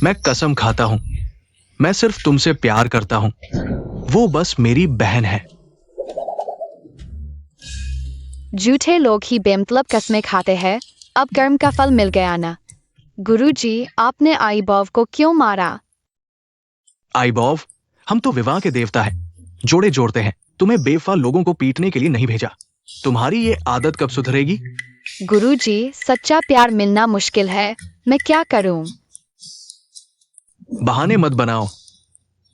मैं कसम खाता हूं, मैं सिर्फ तुमसे प्यार करता हूं। वो बस मेरी बहन है। झूठे लोग ही बेमतलब कस्में खाते हैं। अब कर्म का फल मिल गया ना। गुरुजी, आपने आईबॉव को क्यों मारा? आईबॉव, हम तो विवाह के देवता हैं, जोड़े जोड़ते हैं। तुम्हें बेवफा लोगों को पीटने के लिए नहीं भेजा। तुम्हारी ये आदत कब सुधरेगी? गुरुजी, सच्चा प्यार मिलना मुश्किल है। मैं क्या करूं? बहाने मत बनाओ।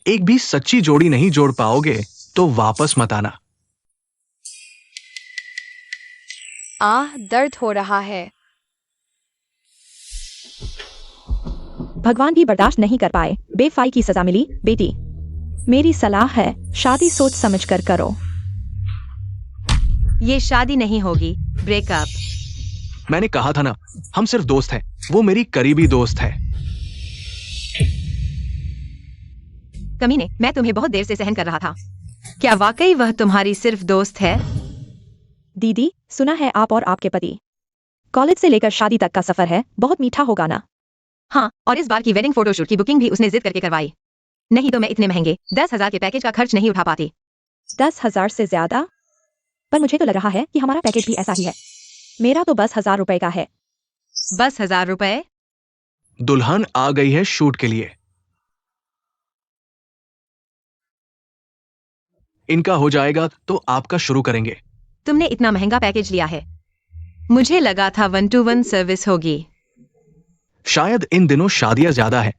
एक भी सच्ची जोड़ी नहीं जोड़ पाओगे तो वापस मत आना। दर्द हो रहा है। भगवान भी बर्दाश्त नहीं कर पाए, बेवफाई की सजा मिली। बेटी, मेरी सलाह है, शादी सोच समझ कर करो। ये शादी नहीं होगी, ब्रेकअप। मैंने कहा था ना, हम सिर्फ दोस्त हैं। वो मेरी करीबी दोस्त है। कमीने, मैं तुम्हें बहुत देर से सहन कर रहा था। क्या वाकई वह तुम्हारी सिर्फ दोस्त है? दीदी, सुना है आप और आपके पति कॉलेज से लेकर शादी तक का सफर है, बहुत मीठा होगा ना? हाँ, और इस बार की वेडिंग फोटोशूट की बुकिंग भी उसने जिद करके करवाई। नहीं तो मैं इतने महंगे 10,000 के पैकेज का खर्च नहीं उठा पाती। 10,000 से ज्यादा? पर मुझे तो लग रहा है कि हमारा पैकेज भी ऐसा ही है। मेरा तो बस 1,000 रुपए का है। बस 1,000 रुपए? दुल्हन आ गई है शूट के लिए। इनका हो जाएगा तो आपका शुरू करेंगे। तुमने इतना महंगा पैकेज लिया है। मुझे लगा था 1-to-1 सर्विस होगी। शायद इन दिनों शादियां ज्यादा है,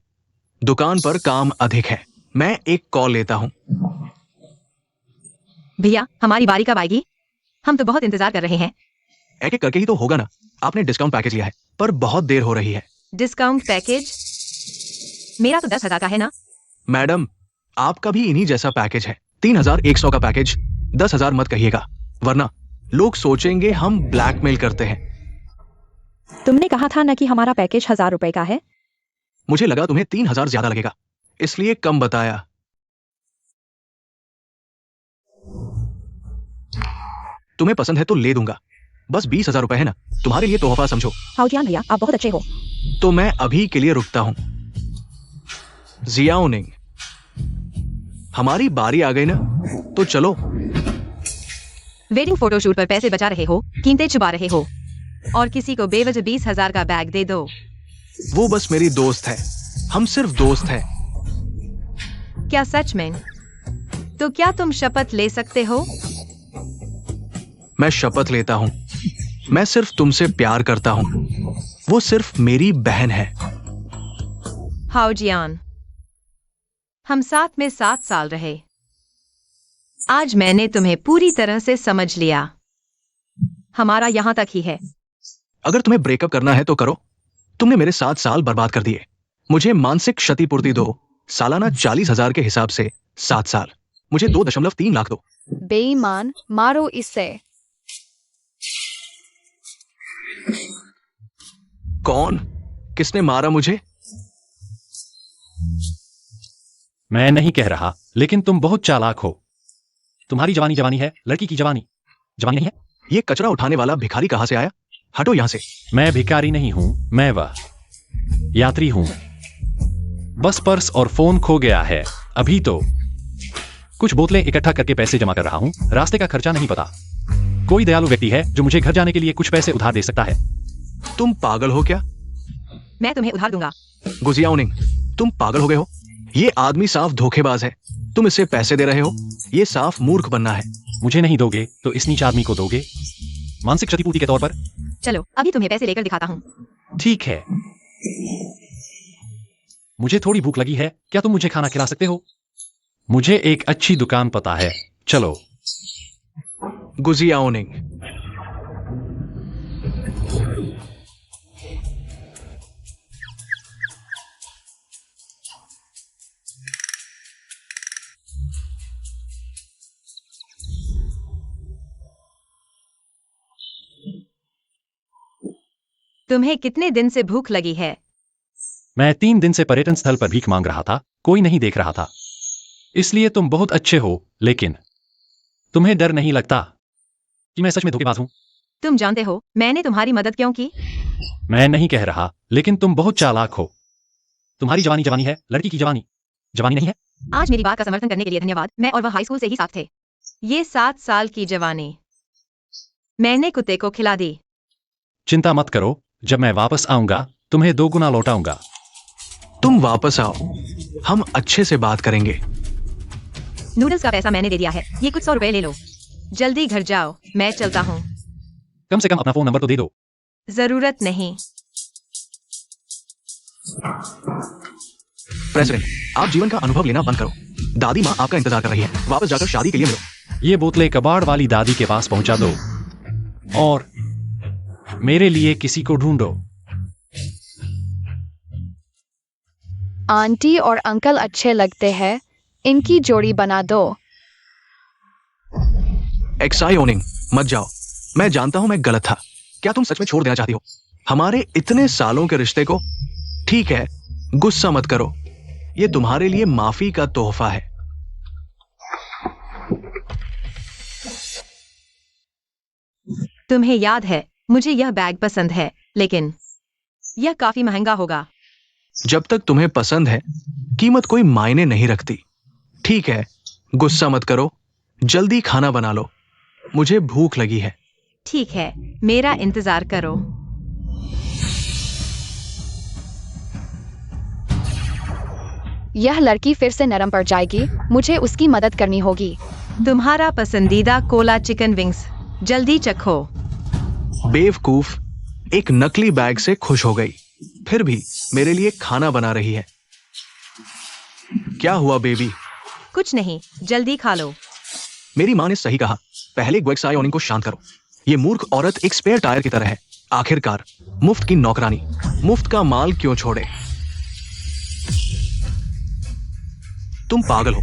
दुकान पर काम अधिक है। मैं एक कॉल लेता हूं। भैया, हमारी बारी कब आएगी? हम तो बहुत इंतजार कर रहे हैं। एक एक करके ही तो होगा ना। आपने डिस्काउंट पैकेज लिया है, पर बहुत देर हो रही है। Discount package? मेरा तो 10,000 का है ना। मैडम, आपका भी इन्हीं जैसा पैकेज है। 3,100 का पैकेज। 10,000 मत कहिएगा, वरना लोग सोचेंगे हम ब्लैकमेल करते हैं। तुमने कहा था ना कि हमारा पैकेज 1,000 रुपए का है। मुझे लगा तुम्हें 3,000 ज्यादा लगेगा, इसलिए कम बताया। तुम्हें पसंद है तो ले दूंगा। बस 20,000 रुपए है ना, तुम्हारे लिए तोहफा समझो। हाउजियान भैया, आप बहुत अच्छे हो। तो मैं अभी के लिए रुकता हूं। जियाओनिंग, हमारी बारी आ गई ना, तो चलो। वेडिंग फोटोशूट पर पैसे बचा रहे हो, कीमतें छुपा रहे हो, और किसी को बेवजह 20,000 का बैग दे दो। वो बस मेरी दोस्त है, हम सिर्फ दोस्त हैं। क्या सच में? तो क्या तुम शपथ ले सकते हो? मैं शपथ लेता हूं, मैं सिर्फ तुमसे प्यार करता हूं। वो सिर्फ मेरी बहन है। हाउजियान, हम साथ में 7 साल रहे। आज मैंने तुम्हें पूरी तरह से समझ लिया। हमारा यहां तक ही है। अगर तुम्हें ब्रेकअप करना है तो करो। तुमने मेरे 7 साल बर्बाद कर दिए। मुझे मानसिक क्षतिपूर्ति दो, सालाना 40,000 के हिसाब से 7 साल। मुझे 2.3 लाख दो। बेईमान, मारो इसे। कौन? किसने मारा मुझे? मैं नहीं कह रहा, लेकिन तुम बहुत चालाक हो। तुम्हारी जवानी जवानी है, लड़की की जवानी जवानी नहीं है। ये कचरा उठाने वाला भिखारी कहां से आया? हटो यहां से। मैं भिखारी नहीं हूं, मैं वह यात्री हूं। बस पर्स और फोन खो गया है। अभी तो कुछ बोतलें इकट्ठा करके पैसे जमा कर रहा हूं। रास्ते का खर्चा नहीं पता। कोई दयालु व्यक्ति है जो मुझे घर जाने के लिए कुछ पैसे उधार दे सकता है। तुम पागल हो क्या? मैं तुम्हें उधार दूंगा। गुजियाओनिंग, तुम पागल हो गए हो? ये आदमी साफ धोखेबाज है। तुम इसे पैसे दे रहे हो, ये साफ मूर्ख बनना है। मुझे नहीं दोगे तो इस नीच आदमी को दोगे, मानसिक क्षतिपूर्ति के तौर पर। चलो, अभी तुम्हें पैसे लेकर दिखाता हूँ। ठीक है। मुझे थोड़ी भूख लगी है, क्या तुम मुझे खाना खिला सकते हो? मुझे एक अच्छी दुकान पता है, चलो। गुजियाओनिंग, तुम्हें कितने दिन से भूख लगी है? मैं 3 दिन से पर्यटन स्थल पर भीख मांग रहा था, कोई नहीं देख रहा था। इसलिए तुम बहुत अच्छे हो, लेकिन तुम्हें डर नहीं लगता कि मैं सच में धोखेबाज हूं? तुम जानते हो मैंने तुम्हारी मदद क्यों की? मैं नहीं कह रहा, लेकिन तुम बहुत चालाक हो। तुम्हारी जवानी जवानी है, लड़की की जवानी जवानी नहीं है। आज मेरी बात का समर्थन करने के लिए धन्यवाद। मैं और वह हाई स्कूल से ही साथ थे। ये 7 साल की जवानी मैंने कुत्ते को खिला दी। चिंता मत करो, जब मैं वापस आऊंगा तुम्हें 2 गुना लौटाऊंगा। तुम वापस आओ, हम अच्छे से बात करेंगे। नूडल्स का पैसा मैंने दे दिया है, ये कुछ 100 रुपए ले लो। जल्दी घर जाओ, मैं चलता हूँ। कम से कम अपना फोन नंबर तो दे दो। जरूरत नहीं। प्रेसिडेंट, आप जीवन का अनुभव लेना बंद करो। दादी माँ आपका इंतजार कर रही है। वापस जाकर शादी के लिए मिलो। ये बोतलें कबाड़ वाली दादी के पास पहुंचा दो और मेरे लिए किसी को ढूंढो। आंटी और अंकल अच्छे लगते हैं, इनकी जोड़ी बना दो। एक्साई ओनिंग, मत जाओ। मैं जानता हूं मैं गलत था। क्या तुम सच में छोड़ देना चाहती हो हमारे इतने सालों के रिश्ते को? ठीक है, गुस्सा मत करो, ये तुम्हारे लिए माफी का तोहफा है। तुम्हें याद है, मुझे यह बैग पसंद है, लेकिन यह काफी महंगा होगा। जब तक तुम्हें पसंद है, कीमत कोई मायने नहीं रखती। ठीक है, गुस्सा मत करो, जल्दी खाना बना लो, मुझे भूख लगी है। ठीक है, मेरा इंतजार करो। यह लड़की फिर से नरम पड़ जाएगी, मुझे उसकी मदद करनी होगी। तुम्हारा पसंदीदा कोला चिकन विंग्स, जल्दी चखो। बेवकूफ, एक नकली बैग से खुश हो गई, फिर भी मेरे लिए खाना बना रही है। क्या हुआ बेबी? कुछ नहीं, जल्दी खा लो। मेरी माँ ने सही कहा, पहले ग्वेक्साई ओनिंग को शांत करो। ये मूर्ख औरत एक स्पेयर टायर की तरह है। आखिरकार मुफ्त की नौकरानी मुफ्त का माल क्यों छोड़े? तुम पागल हो।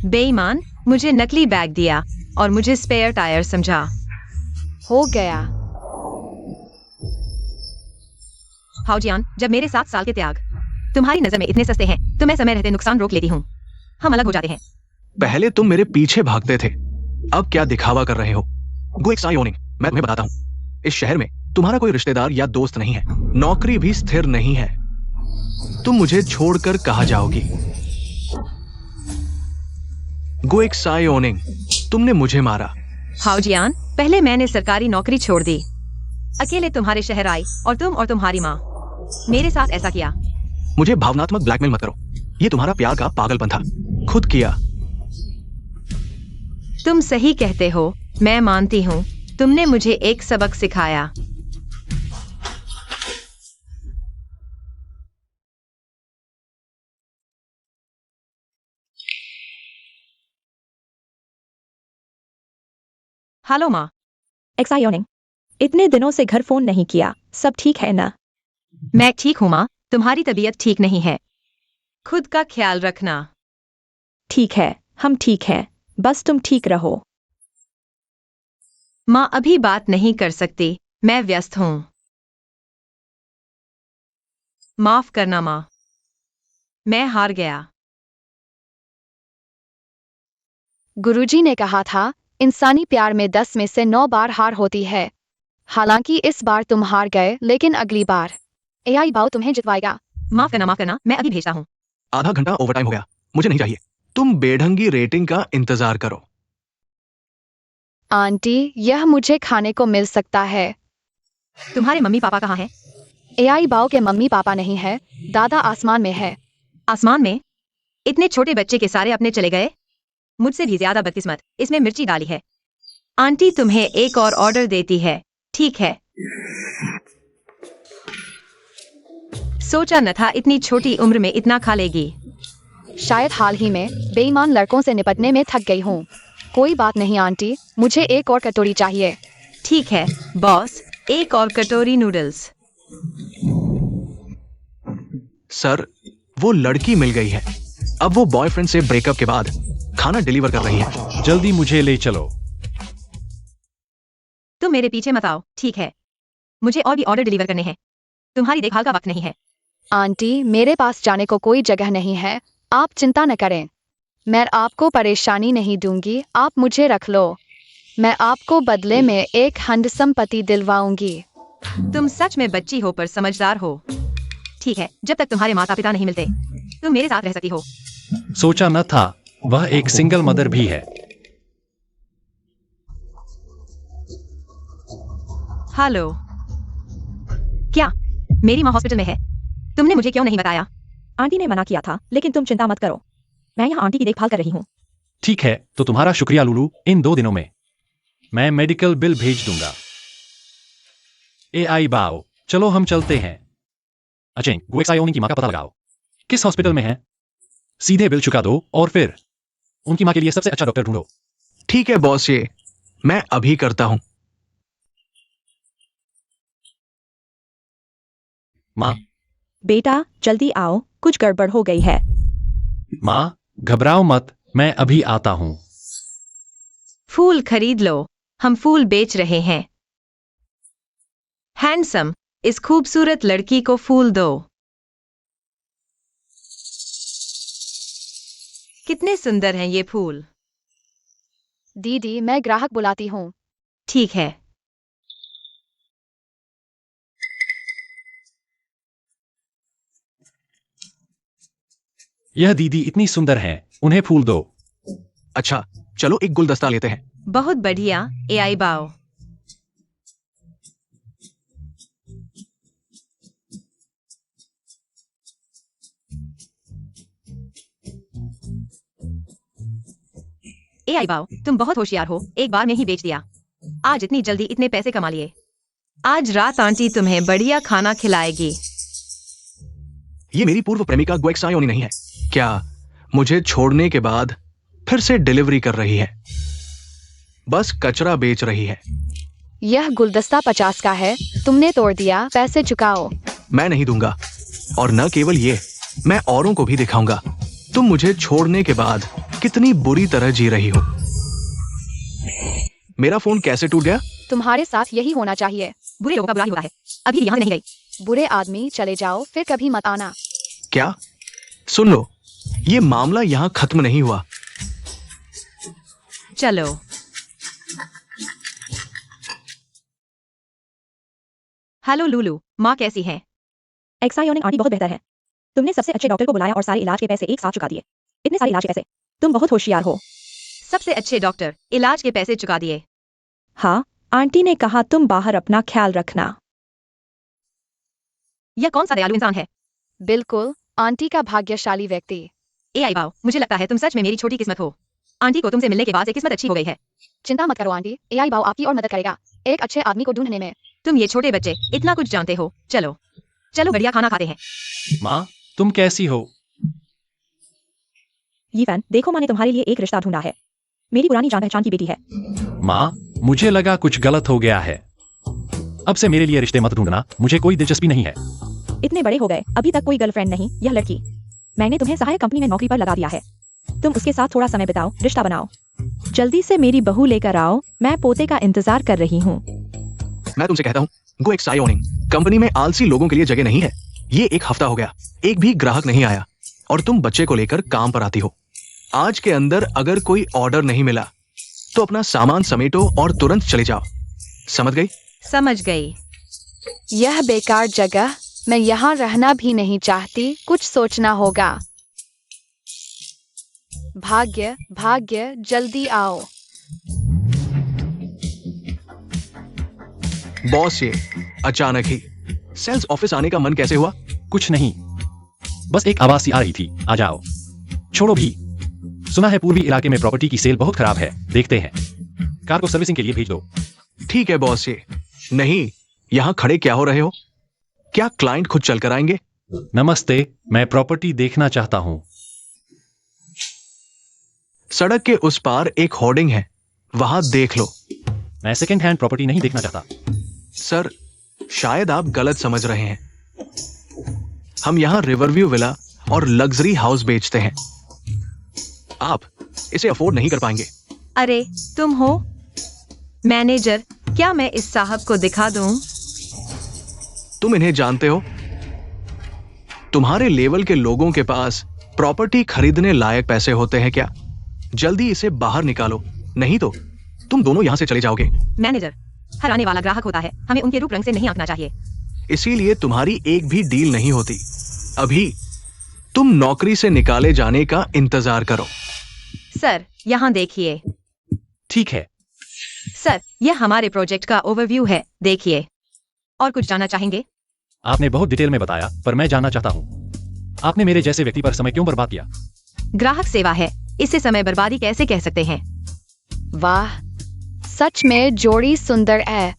बेईमान, मुझे नकली बैग दिया और मुझे स्पेयर टायर समझा। हो गया। हाउजियान, जब मेरे 7 साल के त्याग तुम्हारी नजर में इतने सस्ते हैं तो मैं समय रहते नुकसान रोक लेती हूँ। हम अलग हो जाते हैं। पहले तुम मेरे पीछे भागते थे, अब क्या दिखावा कर रहे हो? ग्वेक्साई ओनिंग, मैं तुम्हें बताता हूँ, इस शहर में तुम्हारा कोई रिश्तेदार या दोस्त नहीं है, नौकरी भी स्थिर नहीं है। तुम मुझे छोड़कर कहाँ जाओगी? ग्वेक्साई ओनिंग, तुमने मुझे मारा। हाउजियान, पहले मैंने सरकारी नौकरी छोड़ दी, अकेले तुम्हारे शहर आई और तुम और तुम्हारी माँ मेरे साथ ऐसा किया। मुझे भावनात्मक ब्लैकमेल मत करो, ये तुम्हारा प्यार का पागलपन था, खुद किया। तुम सही कहते हो, मैं मानती हूँ, तुमने मुझे एक सबक सिखाया। हेलो माँ। एक्साई ओनिंग, इतने दिनों से घर फोन नहीं किया, सब ठीक है ना? मैं ठीक हूँ माँ, तुम्हारी तबीयत ठीक नहीं है, खुद का ख्याल रखना। ठीक है, हम ठीक हैं, बस तुम ठीक रहो। माँ अभी बात नहीं कर सकती, मैं व्यस्त हूँ। माफ करना माँ, मैं हार गया। गुरुजी ने कहा था, इंसानी प्यार में 10 में से 9 बार हार होती है। हालांकि इस बार तुम हार गए, लेकिन अगली बार एआई बाव तुम्हें जितवाएगा। माफ करना, मैं अभी भेजता हूँ। आधा घंटा ओवरटाइम हो गया, मुझे नहीं चाहिए। तुम बेढंगी रेटिंग का इंतजार करो। आंटी, यह मुझे खाने को मिल सकता है। तुम्हारे मम्मी पापा कहाँ हैं? एआई बाव के मम्मी पापा नहीं है, दादा आसमान में है। आसमान में? इतने छोटे बच्चे के सारे अपने चले गए? मुझसे भी ज्यादा बदकिस्मत, इसमें मिर्ची डाली है। आंटी तुम्हें एक और ऑर्डर देती है, ठीक है? सोचा न था इतनी छोटी उम्र में इतना खा लेगी। शायद हाल ही में बेईमान लड़कों से निपटने में थक गई हूँ। कोई बात नहीं आंटी, मुझे एक और कटोरी चाहिए। ठीक है बॉस, एक और कटोरी नूडल्स। सर, वो लड़की मिल गई है, अब वो बॉयफ्रेंड से ब्रेकअप के बाद खाना डिलीवर कर रही है। जल्दी मुझे ले चलो। तुम मेरे पीछे मत आओ, ठीक है? मुझे और भी ऑर्डर डिलीवर करने हैं, तुम्हारी देखभाल का वक्त नहीं है। आंटी, मेरे पास जाने को कोई जगह नहीं है, आप चिंता न करें। मैं आपको परेशानी नहीं दूंगी, आप मुझे रख लो। मैं आपको बदले में एक खंड संपत्ति दिलवाऊंगी। तुम सच में बच्ची हो पर समझदार हो। ठीक है, जब तक तुम्हारे माता पिता नहीं मिलते तुम मेरे साथ रह सकती हो। सोचा न था वह एक सिंगल मदर भी है। हेलो, क्या मेरी माँ हॉस्पिटल में है? तुमने मुझे क्यों नहीं बताया? आंटी ने मना किया था, लेकिन तुम चिंता मत करो, मैं यहाँ आंटी की देखभाल कर रही हूँ। ठीक है, तो तुम्हारा शुक्रिया लुलू। इन 2 दिनों में मैं मेडिकल बिल भेज दूंगा। AI बाओ, चलो हम चलते हैं। अचेंग, गुएक्सायोनी की माँ का पता लगाओ। किस हॉस्पिटल में है? सीधे बिल चुका दो और फिर उनकी माँ के लिए सबसे अच्छा डॉक्टर ढूंढो। ठीक है बॉस, ये मैं अभी करता हूं। माँ, बेटा जल्दी आओ, कुछ गड़बड़ हो गई है। माँ घबराओ मत, मैं अभी आता हूँ। फूल खरीद लो, हम फूल बेच रहे हैं। हैंडसम, इस खूबसूरत लड़की को फूल दो। कितने सुंदर हैं ये फूल। दीदी, मैं ग्राहक बुलाती हूँ। ठीक है। यह दीदी इतनी सुंदर हैं, उन्हें फूल दो। अच्छा, चलो एक गुलदस्ता लेते हैं। बहुत बढ़िया AI बाओ। AI बाओ, तुम बहुत होशियार हो, एक बार में ही बेच दिया। आज इतनी जल्दी इतने पैसे कमा लिए। आज रात आंटी तुम्हें बढ़िया खाना खिलाएगी। ये मेरी पूर्व प्रेमिका गुएक्सायोनी नहीं है क्या? मुझे छोड़ने के बाद फिर से डिलीवरी कर रही है, बस कचरा बेच रही है। यह गुलदस्ता 50 का है, तुमने तोड़ दिया, पैसे चुकाओ। मैं नहीं दूंगा, और न केवल ये, मैं औरों को भी दिखाऊंगा तुम मुझे छोड़ने के बाद कितनी बुरी तरह जी रही हो। मेरा फोन कैसे टूट गया? तुम्हारे साथ यही होना चाहिए। बुरे लोगों का बुरा ही होता है। अभी यहाँ नहीं गई। बुरे आदमी, चले जाओ, फिर कभी मत आना। क्या? सुन लो, ये मामला यहाँ खत्म नहीं हुआ। चलो। हेलो लूलू, माँ कैसी है? एक्सायोनिक आंटी बहुत बेहतर है। तुमने सबसे अच्छे डॉक्टर को बुलाया और सारे इलाज के पैसे एक साथ चुका दिए। इतने सारे इलाज के पैसे, तुम बहुत होशियार हो। सबसे अच्छे डॉक्टर, इलाज के पैसे चुका दिए। हाँ, आंटी ने कहा तुम बाहर अपना ख्याल रखना। यह कौन सा दयालु इंसान है? बिल्कुल, आंटी का भाग्यशाली व्यक्ति। AI बाओ, मुझे लगता है तुम सच में मेरी छोटी किस्मत हो। आंटी को तुमसे मिलने के बाद से किस्मत अच्छी हो गई है। चिंता मत करो आंटी, AI बाओ आपकी और मदद करेगा एक अच्छे आदमी को ढूंढने में। तुम ये छोटे बच्चे इतना कुछ जानते हो। चलो चलो, बढ़िया खाना खाते हैं। माँ, तुम कैसी हो? यीफेन, देखो मैंने तुम्हारे लिए एक रिश्ता ढूंढा है। मेरी पुरानी जान पहचान की बेटी है। माँ, मुझे लगा कुछ गलत हो गया है। अब से मेरे लिए रिश्ते मत ढूंढना, मुझे कोई दिलचस्पी नहीं है। इतने बड़े हो गए, अभी तक कोई गर्लफ्रेंड नहीं। यह लड़की, मैंने तुम्हें सहायक कंपनी में नौकरी पर लगा दिया है। तुम उसके साथ थोड़ा समय बिताओ, रिश्ता बनाओ। जल्दी से मेरी बहू लेकर आओ, मैं पोते का इंतजार कर रही हूँ। मैं तुमसे कहता हूँ, गुएक्सायोनी कंपनी में आलसी लोगों के लिए जगह नहीं है। ये 1 हफ्ता हो गया, एक भी ग्राहक नहीं आया, और तुम बच्चे को लेकर काम पर आती हो। आज के अंदर अगर कोई ऑर्डर नहीं मिला तो अपना सामान समेटो और तुरंत चले जाओ। समझ गई? समझ गई। यह बेकार जगह, मैं यहाँ रहना भी नहीं चाहती, कुछ सोचना होगा। भाग्य भाग्य, जल्दी आओ। बॉस, ये अचानक ही सेल्स ऑफिस आने का मन कैसे हुआ? कुछ नहीं, बस एक आवाज सी आ रही थी, आ जाओ। छोड़ो भी, सुना है पूर्वी इलाके में प्रॉपर्टी की सेल बहुत खराब है, देखते हैं। कार को सर्विसिंग के लिए भेज दो। ठीक है बॉस, ये नहीं, यहाँ खड़े क्या हो रहे हो? क्या क्लाइंट खुद चलकर आएंगे? नमस्ते, मैं प्रॉपर्टी देखना चाहता हूँ। सड़क के उस पार एक होर्डिंग है, वहां देख लो। मैं सेकेंड हैंड प्रॉपर्टी नहीं देखना चाहता। सर, शायद आप गलत समझ रहे हैं। हम यहाँ रिवरव्यू विला और लग्जरी हाउस बेचते हैं। आप इसे अफोर्ड नहीं कर पाएंगे। अरे तुम हो मैनेजर, क्या मैं इस साहब को दिखा दूं? तुम इन्हें जानते हो? तुम्हारे लेवल के लोगों के पास प्रॉपर्टी खरीदने लायक पैसे होते हैं क्या? जल्दी इसे बाहर निकालो, नहीं तो तुम दोनों यहां से चले जाओगे। मैनेजर, हर आने वाला ग्राहक होता है, हमें उनके रूप रंग से नहीं आंकना चाहिए। इसीलिए तुम्हारी एक भी डील नहीं होती। अभी तुम नौकरी से निकाले जाने का इंतजार करो। सर यहाँ देखिए। ठीक है। सर यह हमारे प्रोजेक्ट का ओवरव्यू है, देखिए। और कुछ जानना चाहेंगे? आपने बहुत डिटेल में बताया, पर मैं जानना चाहता हूँ, आपने मेरे जैसे व्यक्ति पर समय क्यों बर्बाद किया? ग्राहक सेवा है, इससे समय बर्बादी कैसे कह सकते हैं? वाह, सच में जोड़ी सुंदर है।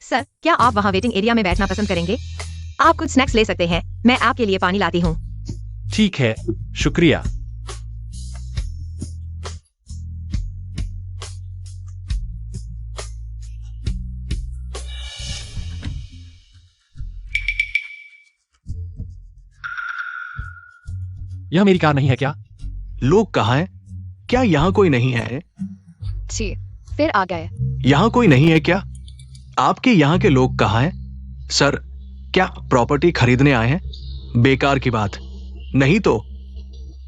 सर क्या आप वहाँ वेटिंग एरिया में बैठना पसंद करेंगे? आप कुछ स्नैक्स ले सकते हैं, मैं आपके लिए पानी लाती हूँ। ठीक है, शुक्रिया। यह मेरी कार नहीं है क्या? लोग कहाँ हैं? क्या यहाँ कोई नहीं है? जी, फिर आ गए। यहाँ कोई नहीं है क्या? आपके यहाँ के लोग कहाँ हैं? सर, क्या प्रॉपर्टी खरीदने आए हैं? बेकार की बात। नहीं तो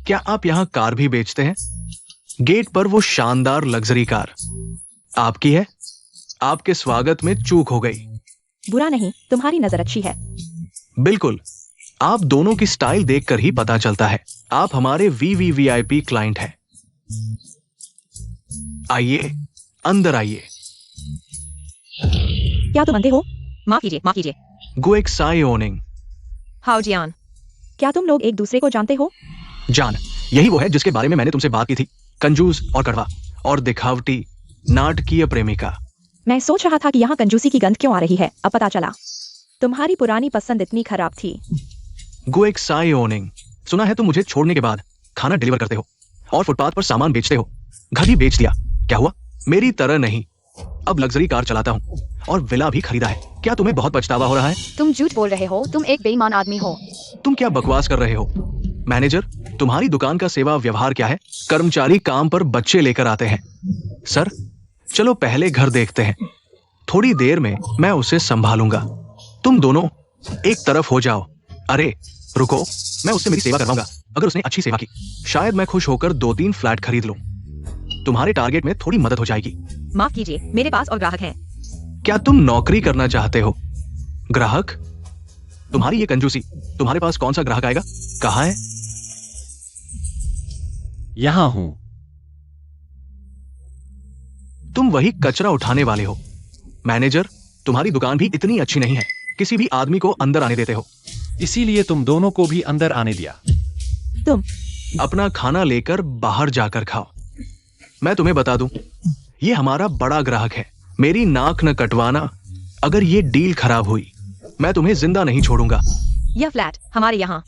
क्या आप यहाँ कार भी बेचते हैं? गेट पर वो शानदार लग्जरी कार आपकी है? आपके स्वागत में चूक हो गई। बुरा नहीं, तुम्हारी नजर अच्छी है। बिल्कुल, आप दोनों की स्टाइल देखकर ही पता चलता है। आप हमारे वीवीवीआईपी क्लाइंट हैं। आइए, अंदर आइए। क्या तुम अंधे हो? माफ कीजिए। गुएक्साई ओनिंग। हाउ जियान। क्या तुम लोग एक दूसरे को जानते हो? जान, यही वो है जिसके बारे में मैंने तुमसे बात की थी। कंजूस और कड़वा और दिखावटी नाटकीय प्रेमिका। मैं सोच रहा था कि यहाँ कंजूसी की गंध क्यों आ रही है, अब पता चला। तुम्हारी पुरानी पसंद इतनी खराब थी। गुएक्साई ओनिंग, सुना है तुम मुझे छोड़ने के बाद खाना डिलीवर करते हो और फुटपाथ पर सामान बेचते हो। घर भी बेच दिया, क्या हुआ? मेरी तरह नहीं, अब लग्जरी कार चलाता हूँ और विला भी खरीदा है। क्या तुम्हें बहुत पछतावा हो रहा है? तुम झूठ बोल रहे हो, तुम एक बेईमान आदमी हो। तुम क्या बकवास कर रहे हो? मैनेजर, तुम्हारी दुकान का सेवा व्यवहार क्या है? कर्मचारी काम पर बच्चे लेकर आते हैं। सर, चलो पहले घर देखते हैं, थोड़ी देर में मैं उसे संभालूंगा। तुम दोनों एक तरफ हो जाओ। अरे रुको, मैं उससे मेरी सेवा करवाऊंगा। अगर उसने अच्छी सेवा की, शायद मैं खुश होकर 2-3 फ्लैट खरीद लूं। तुम्हारे टारगेट में थोड़ी मदद हो जाएगी। माफ कीजिए, मेरे पास और ग्राहक हैं। क्या तुम नौकरी करना चाहते हो? ग्राहक? तुम्हारी ये कंजूसी, तुम्हारे पास कौन सा ग्राहक आएगा? कहाँ है? यहां हूं। तुम वही कचरा उठाने वाले हो। मैनेजर, तुम्हारी दुकान भी इतनी अच्छी नहीं है, किसी भी आदमी को अंदर आने देते हो। इसीलिए तुम दोनों को भी अंदर आने दिया। तुम अपना खाना लेकर बाहर जाकर खाओ। मैं तुम्हें बता दूं, ये हमारा बड़ा ग्राहक है। मेरी नाक न कटवाना। अगर ये डील खराब हुई, मैं तुम्हें जिंदा नहीं छोड़ूंगा। यह फ्लैट हमारे यहाँ।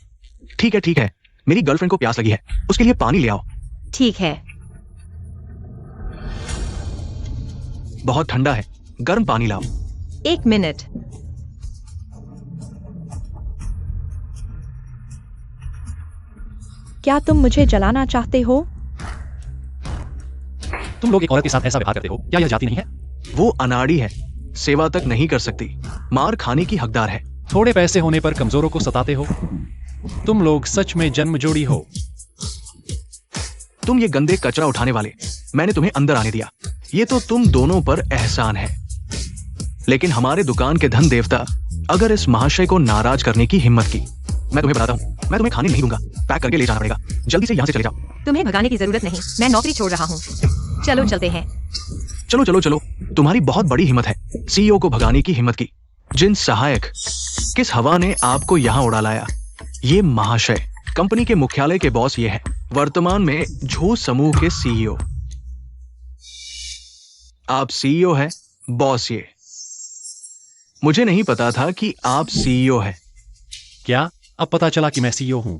ठीक है, मेरी गर्लफ्रेंड को प्यास लगी है, उसके लिए पानी ले आओ। ठीक है। बहुत ठंडा है, गर्म पानी लाओ। 1 मिनट। क्या तुम मुझे जलाना चाहते हो? तुम लोग एक औरत के साथ ऐसा व्यवहार करते हो, क्या यह जाति नहीं है? वो अनाड़ी है, सेवा तक नहीं कर सकती, मार खाने की हकदार है। थोड़े पैसे होने पर कमजोरों को सताते हो। तुम लोग सच में जन्म जोड़ी हो। तुम ये गंदे कचरा उठाने वाले, मैंने तुम्हें अंदर आने दिया। ये तो तुम दोनों पर एहसान है। लेकिन हमारे दुकान के धन देवता अगर इस महाशय को नाराज करने की हिम्मत की, मैं तुम्हें बताता हूँ, मैं तुम्हें खाने नहीं दूंगा। पैक करके ले जाना पड़ेगा। जल्दी से यहाँ से चले जाओ। तुम्हें भगाने की जरूरत नहीं, मैं नौकरी छोड़ रहा हूँ। चलो चलते हैं। चलो, तुम्हारी बहुत बड़ी हिम्मत है सीईओ को भगाने की हिम्मत की। जिन सहायक, किस हवा ने आपको यहाँ उड़ा लाया? ये महाशय कंपनी के मुख्यालय के बॉस ये हैं, वर्तमान में झो समूह के सीईओ। आप सीईओ हैं, बॉस ये। मुझे नहीं पता था कि आप सीईओ हैं। क्या अब पता चला कि मैं सीईओ हूं?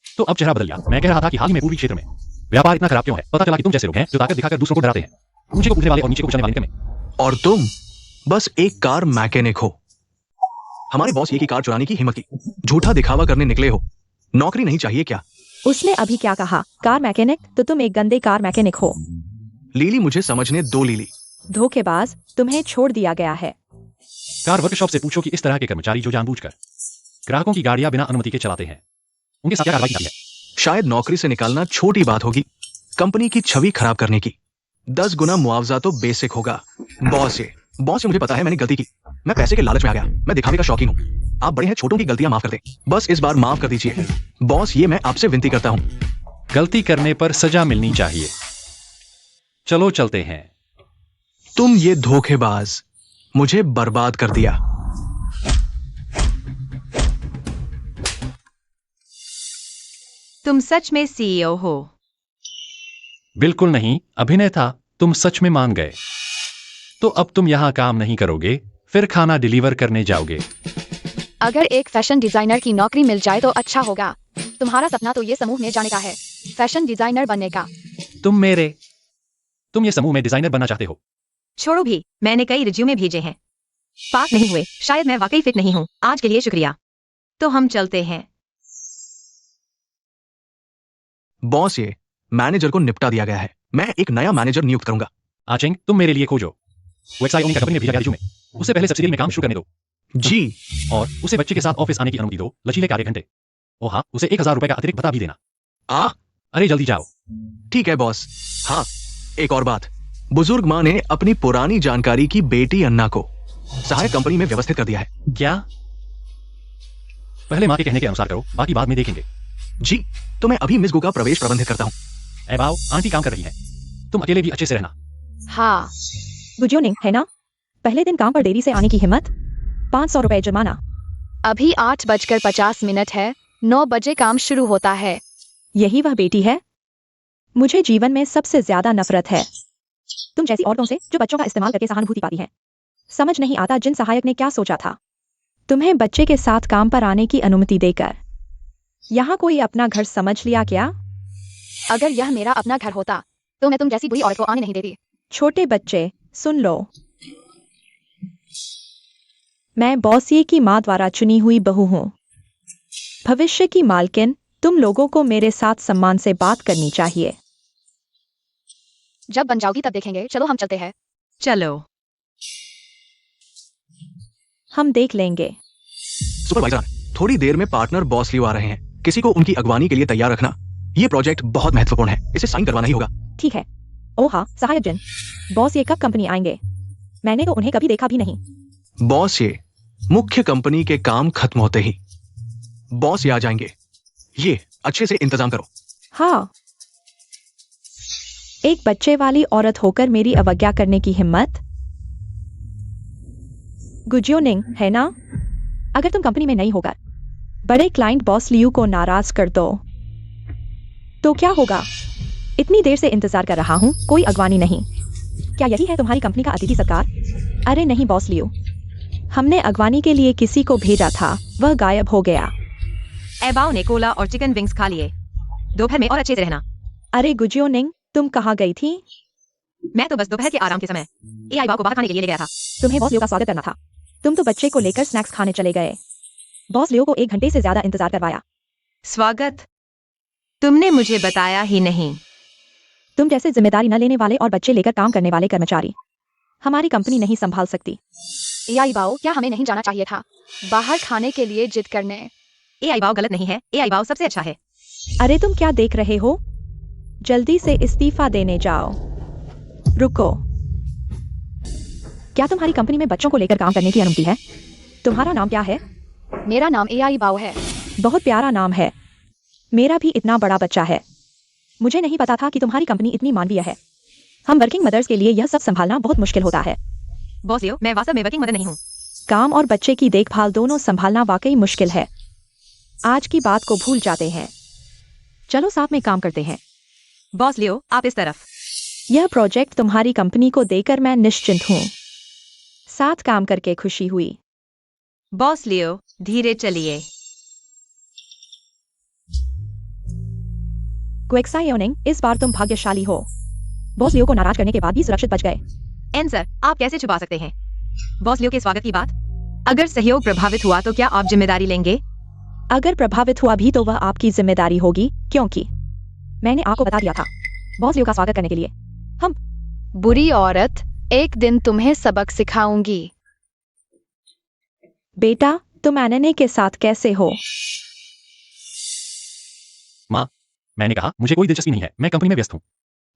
तो अब चेहरा बदल गया। मैं कह रहा था कि हाल ही में पूर्वी क्षेत्र में व्यापार इतना खराब क्यों है। पता चला कि तुम जैसे लोग हैं जो ताकत दिखाकर दूसरों को डराते हैं, ऊंचे को पूछने वाले और नीचे को कुचलने वाले में। और तुम बस एक कार मैकेनिक हो। हमारे बॉस ये की कार चुराने की हिम्मत की, झूठा दिखावा करने निकले हो। नौकरी नहीं चाहिए क्या? उसने अभी क्या कहा? Car mechanic? तो तुम एक गंदे कार मैकेनिक हो। लीली, मुझे समझने दो लीली। धोखेबाज, तुम्हें छोड़ दिया गया है। कार वर्कशॉप से पूछो कि इस तरह के कर्मचारी जो जानबूझकर ग्राहकों की गाड़ियां बिना अनुमति के चलाते हैं, उनके साथ क्या कार्रवाई की जाती है? शायद नौकरी से निकालना छोटी बात होगी, कंपनी की छवि खराब करने की 10 गुना मुआवजा तो बेसिक होगा। बॉस ये बॉस, ये मुझे पता है मैंने गलती की। मैं पैसे के लालच में आ गया। मैं दिखावे का शौकीन हूँ। आप बड़े हैं, छोटों की गलतियां माफ कर दें। बस इस बार माफ कर दीजिए। बॉस, ये मैं आपसे विनती करता हूँ। गलती करने पर सजा मिलनी चाहिए। चलो चलते हैं। तुम ये धोखेबाज, मुझे बर्बाद कर दिया। तुम सच में सीईओ हो? बिल्कुल नहीं, अभिनय था। तुम सच में मान गए। तो अब तुम यहाँ काम नहीं करोगे, फिर खाना डिलीवर करने जाओगे। अगर एक फैशन डिजाइनर की नौकरी मिल जाए तो अच्छा होगा। तुम्हारा सपना तो ये समूह में जाने का है, फैशन डिजाइनर बनने का। तुम ये समूह में डिजाइनर बनना चाहते हो? छोड़ो भी, मैंने कई रिज्यूमे भेजे हैं, पास नहीं हुए। शायद मैं वाकई फिट नहीं हूँ। आज के लिए शुक्रिया। तो हम चलते हैं। बॉस, ये मैनेजर को निपटा दिया गया है। मैं एक नया मैनेजर नियुक्त करूंगा। आचेंग, तुम मेरे लिए खोजो। वो एक्साई ओनिंग का कंपनी में भेजा गया रिज्यूमे। उसे पहले सब्सिडी में काम शुरू करने दो। जी। और उसे बच्चे के साथ ऑफिस आने की अनुमति दो, लचीले कार्य घंटे। ओ हाँ, उसे 1000 रुपए का अतिरिक्त भत्ता भी देना। अरे जल्दी जाओ। ठीक है बॉस। हाँ, एक और बात। बुजुर्ग माँ ने अपनी पुरानी जानकारी की बेटी अन्ना को सहायक कंपनी में व्यवस्थित कर दिया है। क्या? पहले माँ के कहने के अनुसार करो, बाकी बाद में देखेंगे। जी, तो मैं अभी मिस गु का प्रवेश प्रबंधित करता हूँ। ए बाओ, आंटी काम कर रही है। तुम अकेले भी अच्छे से रहना। हाँ। गुजियोनिंग, है ना? पहले दिन काम पर देरी से आने की हिम्मत? 500 रुपए जुर्माना। अभी 8:50 है, 9 बजे काम शुरू होता है। यही वह बेटी है? मुझे जीवन में सबसे ज्यादा नफरत है तुम जैसी औरतों से जो बच्चों का इस्तेमाल करके सहानुभूति पाती हैं। समझ नहीं आता जिन सहायक ने क्या सोचा था, तुम्हें बच्चे के साथ काम पर आने की अनुमति देकर। यहाँ कोई अपना घर समझ लिया क्या? अगर यह मेरा अपना घर होता तो मैं तुम जैसी बुरी औरत को आने नहीं देती। छोटे बच्चे, सुन लो। मैं बॉसिए की माँ द्वारा चुनी हुई बहू हूँ, भविष्य की मालकिन। तुम लोगों को मेरे साथ सम्मान से बात करनी चाहिए। जब बन जाओगी तब देखेंगे। चलो हम चलते हैं। चलो। हम देख लेंगे। सुपरवाइजर, थोड़ी देर में पार्टनर बॉस लियो आ रहे हैं। किसी को उनकी अगवानी के लिए तैयार रखना। ये प्रोजेक्ट बहुत महत्वपूर्ण है, इसे साइन करवाना ही होगा। ठीक है। ओह हाँ, सहायक जिन। बॉस ये कब कंपनी आएंगे? मैंने तो उन्हें कभी देखा भी नहीं। बॉस, ये मुख्य कंपनी के काम खत्म होते ही बॉस ये आ जाएंगे। ये अच्छे से इंतजाम करो। हाँ, एक बच्चे वाली औरत होकर मेरी अवज्ञा करने की हिम्मत? गुजियोनिंग, है ना? अगर तुम कंपनी में नहीं होगा, बड़े क्लाइंट बॉस लियू को नाराज कर दो तो क्या होगा? इतनी देर से इंतजार कर रहा हूं, कोई अगवानी नहीं। क्या यही है तुम्हारी कंपनी का अतिथि सत्कार? अरे नहीं बॉस लियू, हमने अगवानी के लिए किसी को भेजा था, वह गायब हो गया। एबाओ ने कोला और चिकन विंग्स खा लिए। दोपहर में और अच्छे से रहना। अरे गुजियोनिंग, तुम कहाँ गई थी? मैं तो बस दोपहर के आराम के समय एआई को बाहर खाने के लिए ले गया था। तुम्हें बॉस लियो का स्वागत करना था। तुम तो बच्चे को लेकर स्नैक्स खाने चले गए। बॉस लियो को 1 घंटे से ज्यादा इंतजार करवाया। स्वागत? तुमने मुझे बताया ही नहीं। तुम जैसे जिम्मेदारी न लेने वाले और बच्चे लेकर काम करने वाले कर्मचारी हमारी कंपनी नहीं संभाल सकती। एआई बाओ, क्या हमें नहीं जाना चाहिए था बाहर खाने के लिए जिद करने? एआई बाओ गलत नहीं है, एआई बाओ सबसे अच्छा है। अरे तुम क्या देख रहे हो? जल्दी से इस्तीफा देने जाओ। रुको, क्या तुम्हारी कंपनी में बच्चों को लेकर काम करने की अनुमति है? तुम्हारा नाम क्या है? मेरा नाम एआई बाओ है। बहुत प्यारा नाम है। मेरा भी इतना बड़ा बच्चा है। मुझे नहीं पता था कि तुम्हारी कंपनी इतनी मानवीय है। हम वर्किंग मदर्स के लिए यह सब संभालना बहुत मुश्किल होता है। बॉस लियो, मैं वास्तव में वर्किंग मदर नहीं हूँ। काम और बच्चे की देखभाल दोनों संभालना वाकई मुश्किल है। आज की बात को भूल जाते हैं, चलो साथ में काम करते हैं। बॉस लियो, आप इस तरफ। यह प्रोजेक्ट तुम्हारी कंपनी को देकर मैं निश्चिंत हूँ। साथ काम करके खुशी हुई। बॉस लियो, धीरे चलिए। क्वेक्सायोनिंग, इस बार तुम भाग्यशाली हो। बॉस लियो को नाराज करने के बाद भी सुरक्षित बच गए। एन सर, आप कैसे छुपा सकते हैं बॉस लियो के स्वागत की बात? अगर सहयोग प्रभावित हुआ तो क्या आप जिम्मेदारी लेंगे? अगर प्रभावित हुआ भी तो वह आपकी जिम्मेदारी होगी, क्योंकि मैंने आपको बता दिया था बॉस लियो का स्वागत करने के लिए। हम बुरी औरत, एक दिन तुम्हें सबक सिखाऊंगी। बेटा, तुम एनएनए के साथ कैसे हो? माँ, मैंने कहा मुझे कोई दिलचस्पी नहीं है, मैं कंपनी में व्यस्त हूँ।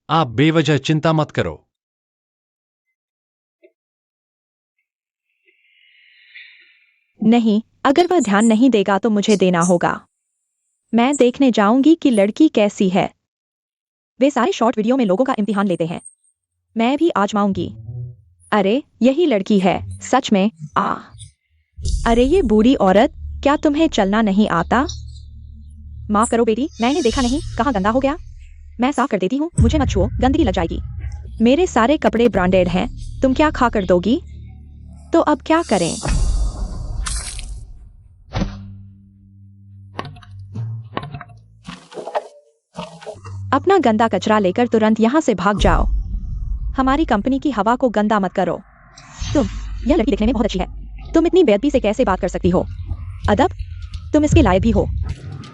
आप बेवजह चिंता मत करो। नहीं, अगर वह ध्यान नहीं देगा तो मुझे देना होगा। मैं देखने जाऊंगी कि लड़की कैसी है। वे सारे शॉर्ट वीडियो में लोगों का इम्तिहान लेते हैं। मैं भी आजमाऊंगी। अरे यही लड़की है, सच में। अरे ये बूढ़ी औरत, क्या तुम्हें चलना नहीं आता? माफ करो बेटी, मैंने देखा नहीं, कहाँ गंदा हो गया। मैं साफ कर देती हूँ, मुझे मत छुओ, गंदगी लग जाएगी। मेरे सारे कपड़े ब्रांडेड हैं, तुम क्या खा कर दोगी? तो अब क्या करें? अपना गंदा कचरा लेकर तुरंत यहाँ से भाग जाओ। हमारी कंपनी की हवा को गंदा मत करो। यह लड़की दिखने में बहुत अच्छी है, तुम इतनी बेअदबी से कैसे बात कर सकती हो? अदब, तुम इसके लायक भी हो।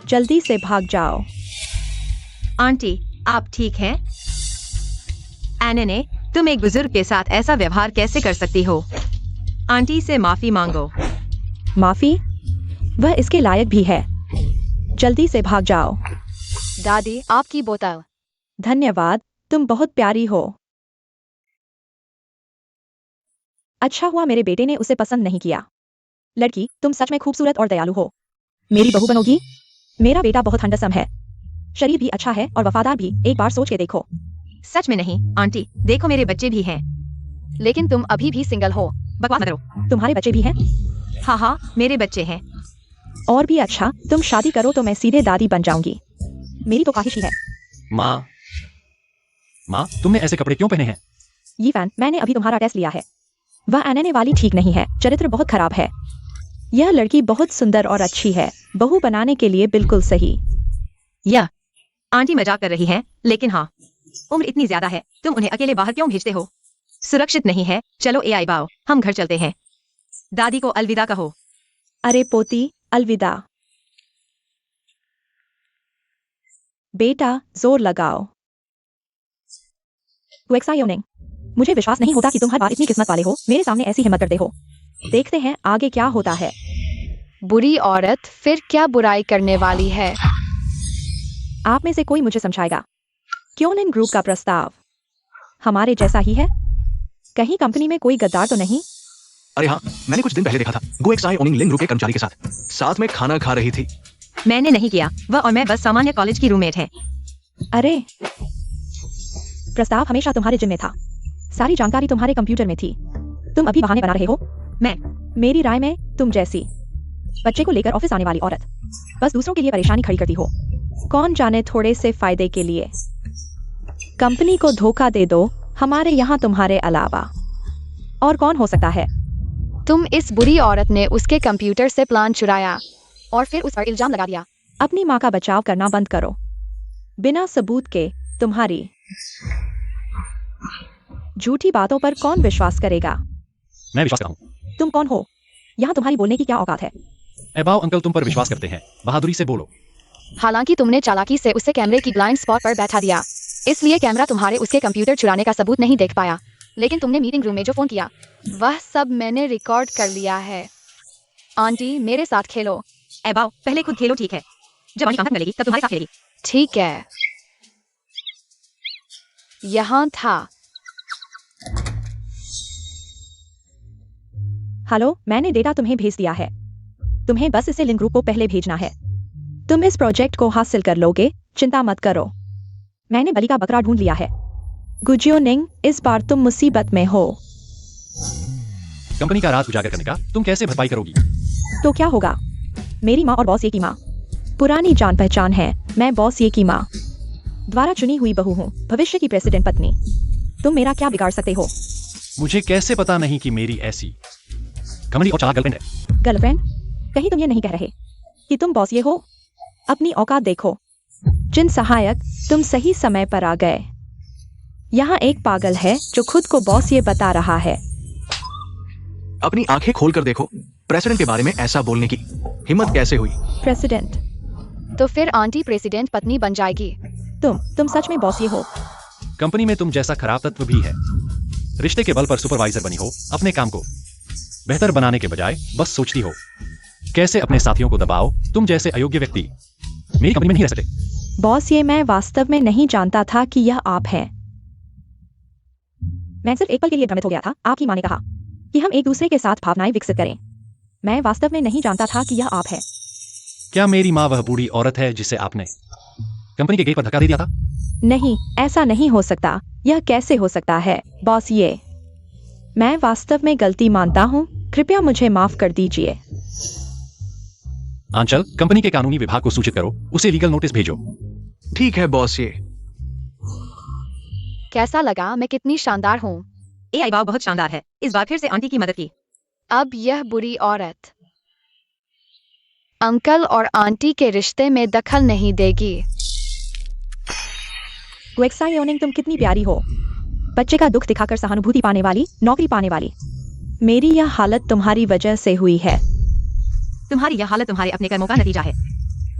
जल्दी से भाग जाओ। आंटी, आप ठीक हैं? एनने, तुम एक बुजुर्ग के साथ ऐसा व्यवहार कैसे कर सकती हो? आंटी से माफी मांगो। माफी? वह इसके लायक भी है। जल्दी से भाग जाओ। दादी, आपकी बोतल। धन्यवाद, तुम बहुत प्यारी हो। अच्छा हुआ मेरे बेटे ने उसे पसंद नहीं किया। लड़की, तुम सच में खूबसूरत और दयालु हो। मेरी बहू बनोगी? मेरा बेटा बहुत हैंडसम है, शरीर भी अच्छा है और वफादार भी। एक बार सोच के देखो। सच में नहीं आंटी, देखो मेरे बच्चे भी हैं। लेकिन तुम अभी भी सिंगल हो। बकवास मत करो। तुम्हारे बच्चे भी हैं? हाँ, मेरे बच्चे हैं। और भी अच्छा, तुम शादी करो तो मैं सीधे दादी बन जाऊंगी। मेरी तो ख्वाहिश ही है। माँ, तुमने ऐसे कपड़े क्यों पहने हैं? ये फैन, मैंने अभी तुम्हारा टेस्ट लिया है। वह आने वाली ठीक नहीं है, चरित्र बहुत खराब है। यह लड़की बहुत सुंदर और अच्छी है, बहू बनाने के लिए बिल्कुल सही। या आंटी मजाक कर रही हैं, लेकिन हाँ, उम्र इतनी ज्यादा है, तुम उन्हें अकेले बाहर क्यों भेजते हो? सुरक्षित नहीं है। चलो एआई बाओ, हम घर चलते हैं। दादी को अलविदा कहो। अरे पोती, अलविदा। बेटा, जोर लगाओ। एक्साइटिंग। मुझे विश्वास नहीं होता कि तुम हर बार इतनी किस्मत वाले हो, मेरे सामने ऐसी हिम्मत करते हो। देखते हैं आगे क्या होता है। बुरी औरत फिर क्या बुराई करने वाली है? आप में से कोई मुझे समझाएगा? क्योंलिन ग्रुप का प्रस्ताव हमारे जैसा ही है? कहीं कंपनी में कोई गद्दार तो नहीं? अरे हाँ, मैंने कुछ दिन पहले देखा था गोएक्साई ओनिंग लिंग ग्रुप के कर्मचारी के साथ में खाना खा रही थी। मैंने नहीं किया, वह और मैं बस सामान्य कॉलेज की रूममेट है। अरे, प्रस्ताव हमेशा तुम्हारे जिम में था, सारी जानकारी तुम्हारे कंप्यूटर में थी। तुम अभी बहाने बना रहे हो। मेरी राय में तुम जैसी बच्चे को लेकर ऑफिस आने वाली औरत बस दूसरों के लिए परेशानी खड़ी करती हो। कौन जाने थोड़े से फायदे के लिए कंपनी को धोखा दे दो। हमारे यहाँ तुम्हारे अलावा और कौन हो सकता है? तुम इस बुरी औरत ने उसके कंप्यूटर से प्लान चुराया और फिर उस पर इल्जाम लगा दिया। अपनी माँ का बचाव करना बंद करो। बिना सबूत के तुम्हारी झूठी बातों पर कौन विश्वास करेगा? मैं विश्वास करता हूँ। तुम कौन हो? यहाँ तुम्हारी बोलने की क्या औकात है? एबाओ अंकल तुम पर विश्वास करते हैं, बहादुरी से बोलो। हालांकि तुमने चालाकी से उसे कैमरे की ब्लाइंड स्पॉट पर बैठा दिया, इसलिए कैमरा तुम्हारे उसके कंप्यूटर चुराने का सबूत नहीं देख पाया। लेकिन तुमने मीटिंग रूम में जो फोन किया, वह सब मैंने रिकॉर्ड कर लिया है। आंटी, मेरे साथ खेलो। एबाओ, पहले खुद खेलो, ठीक है? जब आंटी काम खत्म करेगी तब तुम्हारे साथ खेलेगी। ठीक है। यहाँ था। हेलो, मैंने डेटा तुम्हें भेज दिया है। तुम्हें बस इसे लिंक ग्रुप को पहले भेजना है। तुम इस प्रोजेक्ट को हासिल कर लोगे, चिंता मत करो। मैंने बलि का बकरा ढूंढ लिया है। गुजियोनिंग, इस बार तुम मुसीबत में हो। कंपनी का राज उजागर करने का तुम कैसे भरपाई करोगी? तो क्या होगा? मेरी माँ और बॉस ये की माँ पुरानी जान पहचान है। मैं बॉस ये की माँ द्वारा चुनी हुई बहू हूँ, भविष्य की प्रेसिडेंट पत्नी। तुम मेरा क्या बिगाड़ सकते हो? मुझे कैसे पता नहीं कि मेरी ऐसी कमली और चालाक गर्लफ्रेंड है। गर्लफ्रेंड? कहीं तुम ये नहीं कह रहे कि तुम बॉस ये हो? अपनी औकात देखो। जिन सहायक, तुम सही समय पर आ गए। यहाँ एक पागल है जो खुद को बॉस ये बता रहा है। अपनी आंखें खोलकर देखो, प्रेसिडेंट के बारे में ऐसा बोलने की हिम्मत कैसे हुई? प्रेसिडेंट? तो फिर आंटी प्रेसिडेंट पत्नी बन जाएगी। तुम सच में बॉस ये हो? कंपनी में तुम जैसा खराब तत्व भी है। रिश्ते के बल पर सुपरवाइजर बनी हो, अपने काम को बेहतर बनाने के बजाय बस सोचती हो कैसे अपने साथियों को दबाओ। तुम जैसे अयोग्य व्यक्ति मेरी कंपनी में नहीं रह सकते। बॉस ये मैं वास्तव में नहीं जानता था कि यह आप हैं। मैं सिर्फ एक पल के लिए भ्रमित हो गया था। आपकी माँ ने कहा कि हम एक दूसरे के साथ भावनाएं विकसित करें। मैं वास्तव में नहीं जानता था कि यह आप है। क्या मेरी माँ वह बूढ़ी औरत है जिसे आपने कंपनी के गेट पर धक्का दे दिया था? नहीं, ऐसा नहीं हो सकता। यह कैसे हो सकता है बॉस? ये मैं वास्तव में गलती मानता हूँ। कृपया मुझे माफ कर दीजिए। आंचल, कंपनी के कानूनी विभाग को सूचित करो, उसे लीगल नोटिस भेजो। ठीक है बॉस। ये कैसा लगा? मैं कितनी शानदार हूँ। AI बाव बहुत शानदार है। इस बार फिर से आंटी की मदद की। अब यह बुरी औरत अंकल और आंटी के रिश्ते में दखल नहीं देगी। ग्वेक्साई ओनिंग, तुम कितनी प्यारी हो। बच्चे का दुख दिखाकर सहानुभूति पाने वाली, नौकरी पाने वाली। मेरी यह हालत तुम्हारी वजह से हुई है। तुम्हारी यह हालत तुम्हारे अपने कर्मों का नतीजा है।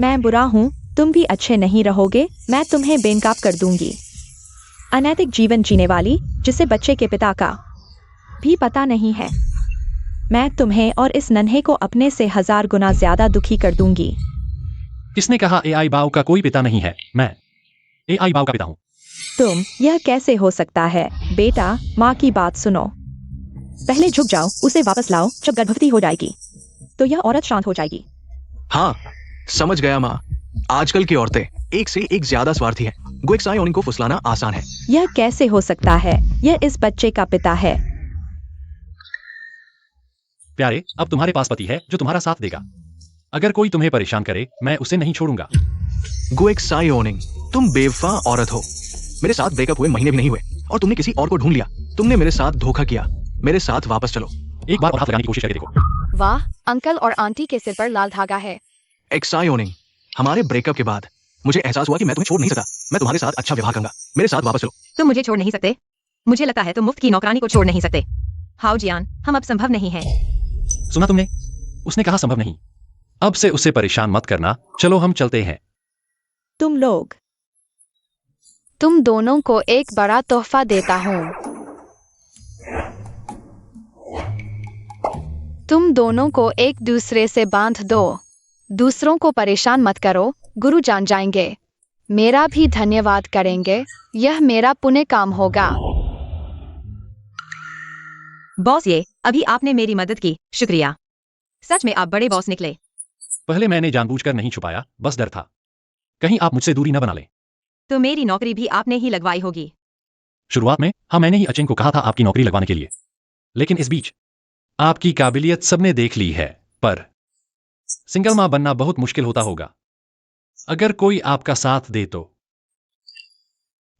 मैं बुरा हूँ, तुम भी अच्छे नहीं रहोगे। मैं तुम्हें बेनकाब कर दूंगी। अनैतिक जीवन जीने वाली, जिसे बच्चे के पिता का भी पता नहीं है। मैं तुम्हें और इस नन्हे को अपने से 1000 गुना ज्यादा दुखी कर दूंगी। किसने कहा AI बाव का कोई पिता नहीं है? मैं AI बाव का पिता हूँ। तुम, यह कैसे हो सकता है? बेटा, माँ की बात सुनो। पहले झुक जाओ, उसे वापस लाओ। जब गर्भवती हो जाएगी तो यह औरत शांत हो जाएगी। हाँ, समझ गया माँ। आजकल की औरतें एक से एक ज्यादा स्वार्थी हैं। ग्वेक्साई ओनिंग को फुसलाना आसान है। यह कैसे हो सकता है? यह इस बच्चे का पिता है। प्यारे, अब तुम्हारे पास पति है जो तुम्हारा साथ देगा। अगर कोई तुम्हें परेशान करे, मैं उसे नहीं छोड़ूंगा। ग्वेक्साई ओनिंग, तुम बेवफा औरत हो। मेरे साथ ब्रेकअप हुए महीने भी नहीं हुए और तुमने किसी और को ढूंढ लिया। तुमने मेरे साथ धोखा किया। मेरे साथ वापस चलो। एक बार और हाथ लगाने की कोशिश करके देखो। वाह, अंकल और आंटी के सिर पर लाल धागा है। एक्साई ओनिंग, हमारे ब्रेकअप के बाद मुझे एहसास हुआ कि मैं तुम्हें छोड़ नहीं सकता। मैं तुम्हारे साथ अच्छा व्यवहार करूंगा। मेरे साथ वापस चलो। तुम मुझे छोड़ नहीं सकते। मुझे लगता है तुम मुफ्त की नौकरानी को छोड़ नहीं सकते। हाउ जियान, हम अब संभव नहीं है। सुना तुमने? उसने कहा संभव नहीं। अब से उसे परेशान मत करना। चलो हम चलते हैं। तुम लोग, तुम दोनों को एक बड़ा तोहफा देता हूँ। तुम दोनों को एक दूसरे से बांध दो। दूसरों को परेशान मत करो। गुरु जान जाएंगे। मेरा भी धन्यवाद करेंगे। यह मेरा पुण्य काम होगा। बॉस, ये अभी आपने मेरी मदद की, शुक्रिया। सच में आप बड़े बॉस निकले। पहले मैंने जानबूझकर नहीं छुपाया, बस डर था कहीं आप मुझसे दूरी न बना ले। तो मेरी नौकरी भी आपने ही लगवाई होगी। शुरुआत में हाँ, मैंने ही अचिन को कहा था आपकी नौकरी लगवाने के लिए। लेकिन इस बीच आपकी काबिलियत सबने देख ली है। पर सिंगल मां बनना बहुत मुश्किल होता होगा अगर कोई आपका साथ दे तो।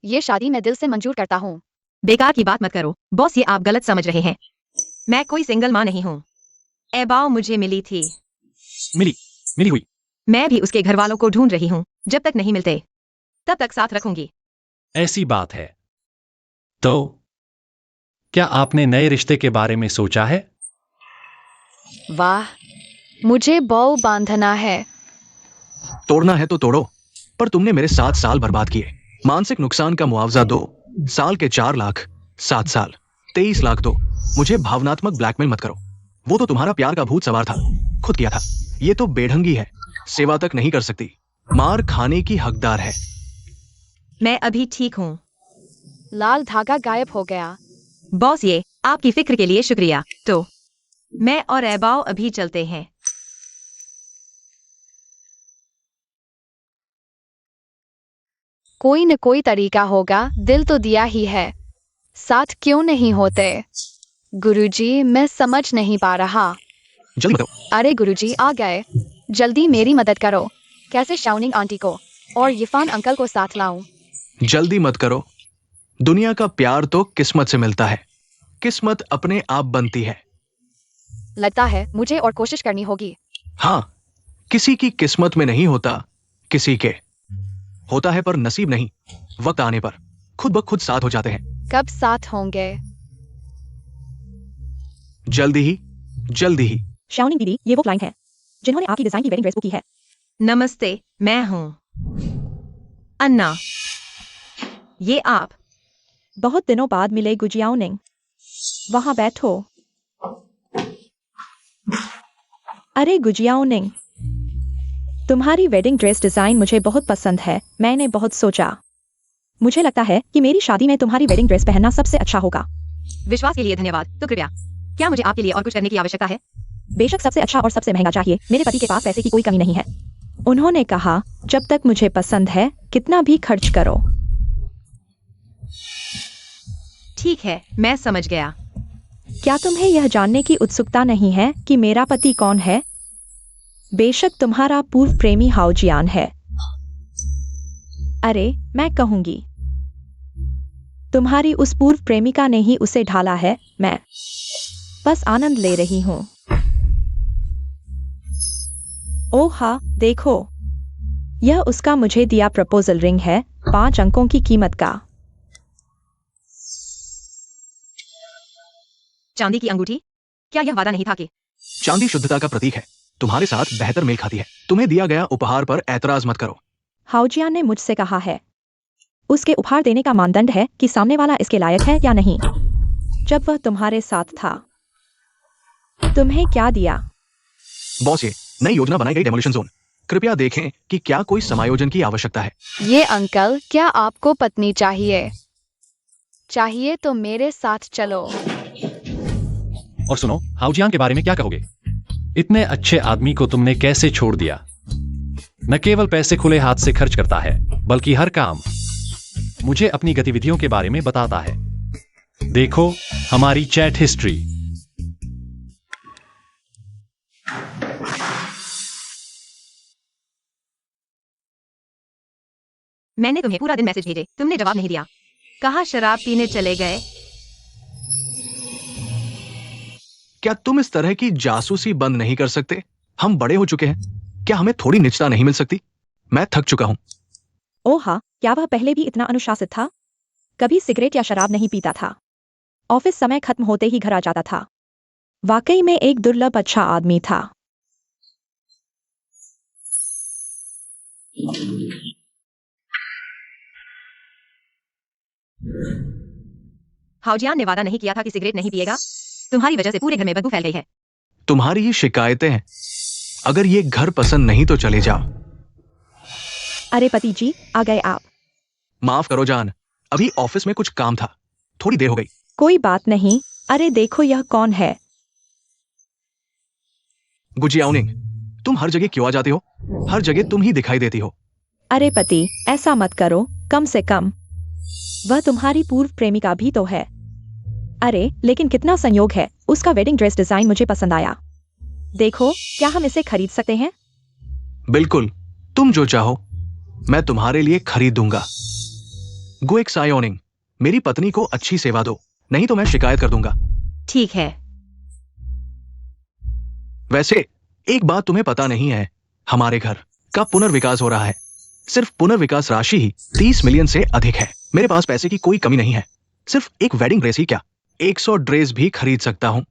ये शादी मैं दिल से मंजूर करता हूँ। बेकार की बात मत करो बॉस, ये आप गलत समझ रहे हैं। मैं कोई सिंगल माँ नहीं हूँ। एबाओ मुझे मिली थी। मिली हुई। मैं भी उसके घर वालों को ढूंढ रही हूँ। जब तक नहीं मिलते तब तक साथ रखूंगी। ऐसी बात है तो क्या आपने नए रिश्ते के बारे में सोचा है? वाह, मुझे बॉ बांधना है। तोड़ना है तो तोड़ो, पर तुमने मेरे 7 साल बर्बाद किए। मानसिक नुकसान का मुआवजा दो। साल के 4 लाख, 7 साल 23 लाख दो। मुझे भावनात्मक ब्लैकमेल मत करो। वो तो तुम्हारा प्यार का भूत सवार था, खुद किया था। ये तो बेढंगी है, सेवा तक नहीं कर सकती, मार खाने की हकदार है। मैं अभी ठीक हूँ। लाल धागा गायब हो गया। बॉस, ये आपकी फिक्र के लिए शुक्रिया। तो मैं और एबाओ अभी चलते हैं। कोई न कोई तरीका होगा। दिल तो दिया ही है, साथ क्यों नहीं होते? गुरुजी, मैं समझ नहीं पा रहा। जल्दी बताओ। अरे गुरुजी आ गए। जल्दी मेरी मदद करो। कैसे शाओनिंग आंटी को और यिफान अंकल को साथ लाऊं? जल्दी मत करो। दुनिया का प्यार तो किस्मत से मिलता है, किस्मत अपने आप बनती है। लगता है मुझे और कोशिश करनी होगी। हाँ, किसी की किस्मत में नहीं होता, किसी के होता है, पर नसीब नहीं। वक्त आने पर खुद ब खुद साथ हो जाते हैं। कब साथ होंगे? जल्दी ही, जल्दी ही। शाओनिंग दीदी, ये वो क्लाइंट है जिन्होंने आपकी डिजाइन की वेडिंग ड्रेस बुक की है। नमस्ते, मैं हूँ अन्ना। ये आप। बहुत दिनों बाद मिले गुजियाओनिंग। वहां बैठो। अरे गुजियाओनिंग, तुम्हारी वेडिंग ड्रेस डिजाइन मुझे बहुत पसंद है। मैंने बहुत सोचा। मुझे लगता है कि मेरी शादी में तुम्हारी वेडिंग ड्रेस पहनना सबसे अच्छा होगा। विश्वास के लिए धन्यवाद। तो कृपया, क्या मुझे आपके लिए और कुछ करने की आवश्यकता है? बेशक सबसे अच्छा और सबसे महंगा चाहिए। मेरे पति के पास पैसे की कोई कमी नहीं है। उन्होंने कहा, जब तक मुझे पसंद है कितना भी खर्च करो। ठीक है, मैं समझ गया। क्या तुम्हें यह जानने की उत्सुकता नहीं है कि मेरा पति कौन है? बेशक तुम्हारा पूर्व प्रेमी हाओजियान है। अरे, मैं कहूंगी तुम्हारी उस पूर्व प्रेमिका ने ही उसे ढाला है। मैं बस आनंद ले रही हूं। ओह हाँ, देखो, यह उसका मुझे दिया प्रपोजल रिंग है, 5 अंकों की कीमत का। चांदी की अंगूठी? क्या यह वादा नहीं था कि चांदी शुद्धता का प्रतीक है, तुम्हारे साथ बेहतर मेल खाती है। तुम्हें दिया गया उपहार पर ऐतराज मत करो। हाओजियान ने मुझसे कहा है, उसके उपहार देने का मानदंड है कि सामने वाला इसके लायक है या नहीं। जब वह तुम्हारे साथ था, तुम्हें क्या दिया? बॉस, ये नई योजना बनाई गई डेमोलिशन जोन। कृपया देखें कि क्या कोई समायोजन की आवश्यकता है। ये अंकल, क्या आपको पत्नी चाहिए? चाहिए तो मेरे साथ चलो। और सुनो, हाउजियान के बारे में क्या कहोगे? इतने अच्छे आदमी को तुमने कैसे छोड़ दिया? न केवल पैसे खुले हाथ से खर्च करता है, बल्कि हर काम मुझे अपनी गतिविधियों के बारे में बताता है। देखो हमारी चैट हिस्ट्री। मैंने तुम्हें पूरा दिन मैसेज भेजे, तुमने जवाब नहीं दिया। कहा शराब पीने चले गए। क्या तुम इस तरह की जासूसी बंद नहीं कर सकते? हम बड़े हो चुके हैं, क्या हमें थोड़ी निजता नहीं मिल सकती? मैं थक चुका हूं। ओह हाँ, क्या वह पहले भी इतना अनुशासित था? कभी सिगरेट या शराब नहीं पीता था। ऑफिस समय खत्म होते ही घर आ जाता था। वाकई में एक दुर्लभ अच्छा आदमी था। हाउजियान ने वादा नहीं किया था कि सिगरेट नहीं पिएगा। तुम्हारी वजह से पूरे घर में बदबू फैल गई है। तुम्हारी ही शिकायतें हैं। अगर ये घर पसंद नहीं तो चले जाओ। अरे पति जी, आ गए आप। माफ करो जान, अभी ऑफिस में कुछ काम था, थोड़ी देर हो गई। कोई बात नहीं। अरे देखो, यह कौन है? गुजियाओनिंग, तुम हर जगह क्यों आ जाती हो? हर जगह तुम ही दिखाई देती हो। अरे पति, ऐसा मत करो। कम से कम वह तुम्हारी पूर्व प्रेमिका भी तो है। अरे लेकिन कितना संयोग है, उसका वेडिंग ड्रेस डिजाइन मुझे पसंद आया। देखो, क्या हम इसे खरीद सकते हैं? बिल्कुल, तुम जो चाहो मैं तुम्हारे लिए खरीद दूंगा। गुएक्सायोनिंग, मेरी पत्नी को अच्छी सेवा दो, नहीं तो मैं शिकायत कर दूंगा। ठीक है। वैसे एक बात तुम्हें पता नहीं है, हमारे घर का पुनर्विकास हो रहा है। सिर्फ पुनर्विकास राशि ही 30 मिलियन से अधिक है। मेरे पास पैसे की कोई कमी नहीं है। सिर्फ एक वेडिंग ड्रेस ही क्या, 100 ड्रेस भी खरीद सकता हूं।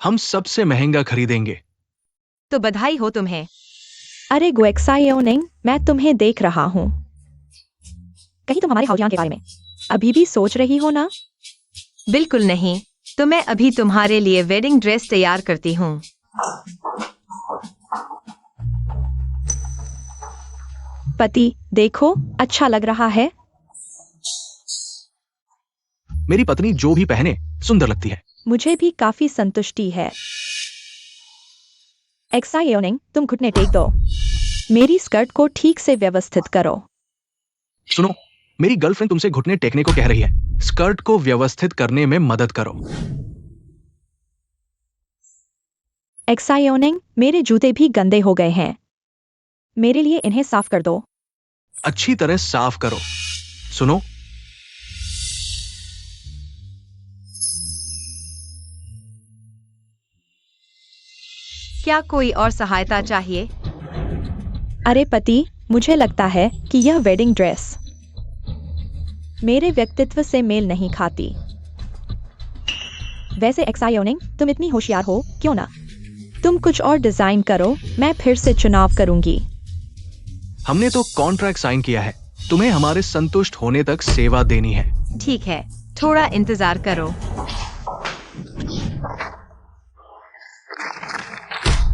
हम सबसे महंगा खरीदेंगे। तो बधाई हो तुम्हें। अरे गुएक्सायोनिंग, मैं तुम्हें देख रहा हूं। कहीं तुम हमारे हाउजियान के बारे में अभी भी सोच रही हो ना? बिल्कुल नहीं, तो मैं अभी तुम्हारे लिए वेडिंग ड्रेस तैयार करती हूँ। पति, देखो, अच्छा लग रहा है। मेरी पत्नी जो भी पहने सुंदर लगती है। मुझे भी काफी संतुष्टि है। एक्सायोनिंग, तुम घुटने टेक दो। मेरी स्कर्ट को ठीक से व्यवस्थित करो। सुनो, मेरी गर्लफ्रेंड तुमसे घुटने टेकने को कह रही है। स्कर्ट को व्यवस्थित करने में मदद करो। एक्सायोनिंग, मेरे जूते भी गंदे हो गए हैं। मेरे लिए इन्हें साफ कर दो। अच्छी तरह साफ करो। सुनो, क्या कोई और सहायता चाहिए? अरे पति, मुझे लगता है कि यह वेडिंग ड्रेस मेरे व्यक्तित्व से मेल नहीं खाती। वैसे एक्सायोनिंग, तुम इतनी होशियार हो, क्यों ना तुम कुछ और डिजाइन करो, मैं फिर से चुनाव करूंगी। हमने तो कॉन्ट्रैक्ट साइन किया है, तुम्हें हमारे संतुष्ट होने तक सेवा देनी है। ठीक है, थोड़ा इंतजार करो।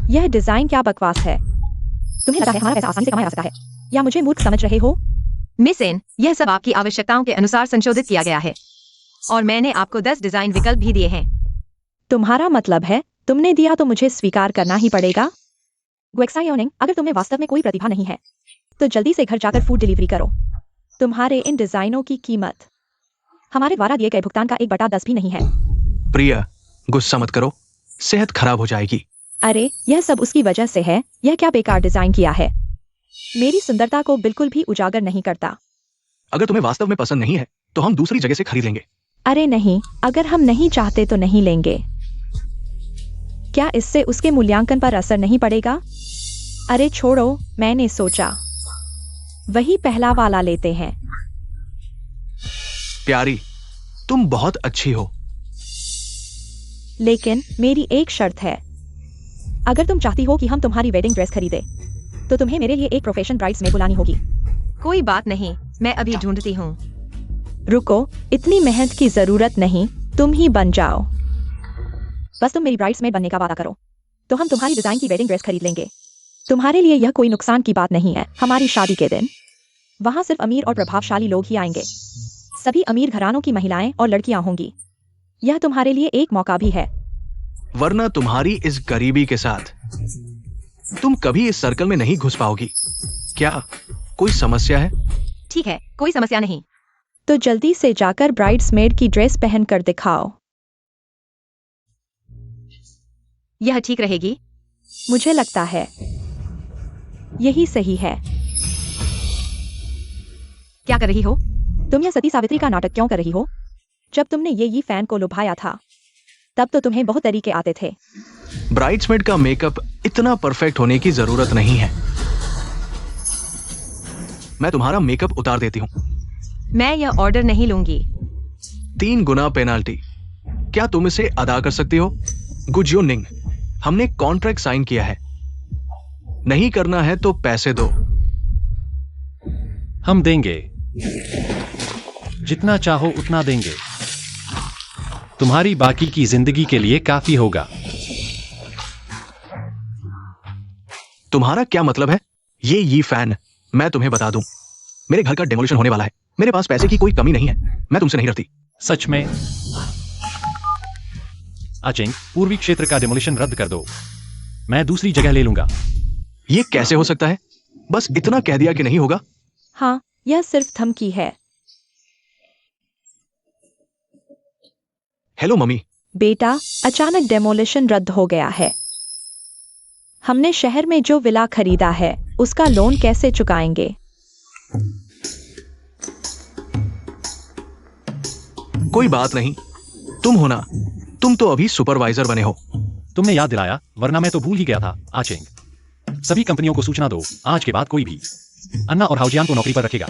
यह डिजाइन क्या बकवास है? तुम्हें लगता है हमारा पैसा आसानी से कमाया जा सकता है, या मुझे मूर्ख समझ रहे हो? मिस एन, यह सब आपकी आवश्यकताओं के अनुसार संशोधित किया गया है और मैंने आपको 10 डिजाइन विकल्प भी दिए हैं। तुम्हारा मतलब है तुमने दिया तो मुझे स्वीकार करना ही पड़ेगा। ग्वेक्सायोनिंग, अगर तुम्हें वास्तव में कोई प्रतिभा नहीं है तो जल्दी से घर जाकर फूड डिलीवरी करो। तुम्हारे इन डिजाइनों की कीमत हमारे द्वारा दिए गए भुगतान का 1/10 भी नहीं है। प्रिया, गुस्सा मत करो, सेहत खराब हो जाएगी। अरे यह सब उसकी वजह से है। यह क्या बेकार डिजाइन किया है, मेरी सुंदरता को बिल्कुल भी उजागर नहीं करता। अगर तुम्हें वास्तव में पसंद नहीं है तो हम दूसरी जगह से खरीद लेंगे। अरे नहीं, अगर हम नहीं चाहते तो नहीं लेंगे। क्या इससे उसके मूल्यांकन पर असर नहीं पड़ेगा? अरे छोड़ो, मैंने सोचा वही पहला वाला लेते हैं। प्यारी, तुम बहुत अच्छी हो। लेकिन मेरी एक शर्त है। अगर तुम चाहती हो कि हम तुम्हारी वेडिंग ड्रेस खरीदे तो तुम्हें मेरे लिए एक प्रोफेशनल ब्राइड्स में बुलानी होगी। कोई बात नहीं, मैं अभी ढूंढती हूँ। रुको, इतनी मेहनत की जरूरत नहीं, तुम ही बन जाओ। बस तुम मेरी ब्राइड्स में बनने का वादा करो तो हम तुम्हारी डिजाइन की वेडिंग ड्रेस खरीद लेंगे। तुम्हारे लिए यह कोई नुकसान की बात नहीं है। हमारी शादी के दिन वहां सिर्फ अमीर और प्रभावशाली लोग ही आएंगे। सभी अमीर घरानों की महिलाएं और लड़कियां होंगी। यह तुम्हारे लिए एक मौका भी है। वरना तुम्हारी इस गरीबी के साथ तुम कभी इस सर्कल में नहीं घुस पाओगी। क्या कोई समस्या है? ठीक है, कोई समस्या नहीं। तो जल्दी से जाकर ब्राइड्समेड की ड्रेस पहनकर दिखाओ। यह ठीक रहेगी। मुझे लगता है यही सही है। क्या कर रही हो? तुम यह सती सावित्री का नाटक क्यों कर रही हो? जब तुमने ये फैन को लुभाया था तब तो तुम्हें बहुत तरीके आते थे। ब्राइड्समेड का मेकअप इतना परफेक्ट होने की जरूरत नहीं है। मैं तुम्हारा मेकअप उतार देती हूँ। मैं यह ऑर्डर नहीं लूंगी। 3 गुना पेनाल्टी। क्या तुम इसे अदा कर सकती हो? गुजियोनिंग, हमने कॉन्ट्रैक्ट साइन किया है। नहीं करना है तो पैसे दो। हम देंगे, जितना चाहो उतना देंगे। तुम्हारी बाकी की जिंदगी के लिए काफी होगा। तुम्हारा क्या मतलब है? ये फैन, मैं तुम्हें बता दूं, मेरे घर का डेमोलिशन होने वाला है। मेरे पास पैसे की कोई कमी नहीं है। मैं तुमसे नहीं डरती। सच में? अचिंग, पूर्वी क्षेत्र का डेमोलिशन रद्द कर दो। मैं दूसरी जगह ले लूंगा। ये कैसे हो सकता है? बस इतना कह दिया कि नहीं होगा। हाँ, यह सिर्फ धमकी है। Hello mummy. बेटा, अचानक डेमोलिशन रद्द हो गया है। हमने शहर में जो विला खरीदा है उसका लोन कैसे चुकाएंगे? कोई बात नहीं, तुम हो ना। तुम तो अभी सुपरवाइजर बने हो। तुमने याद दिलाया, वरना मैं तो भूल ही गया था। आचिंग, सभी कंपनियों को सूचना दो, आज के बाद कोई भी अन्ना और हाउजियान को नौकरी पर रखेगा।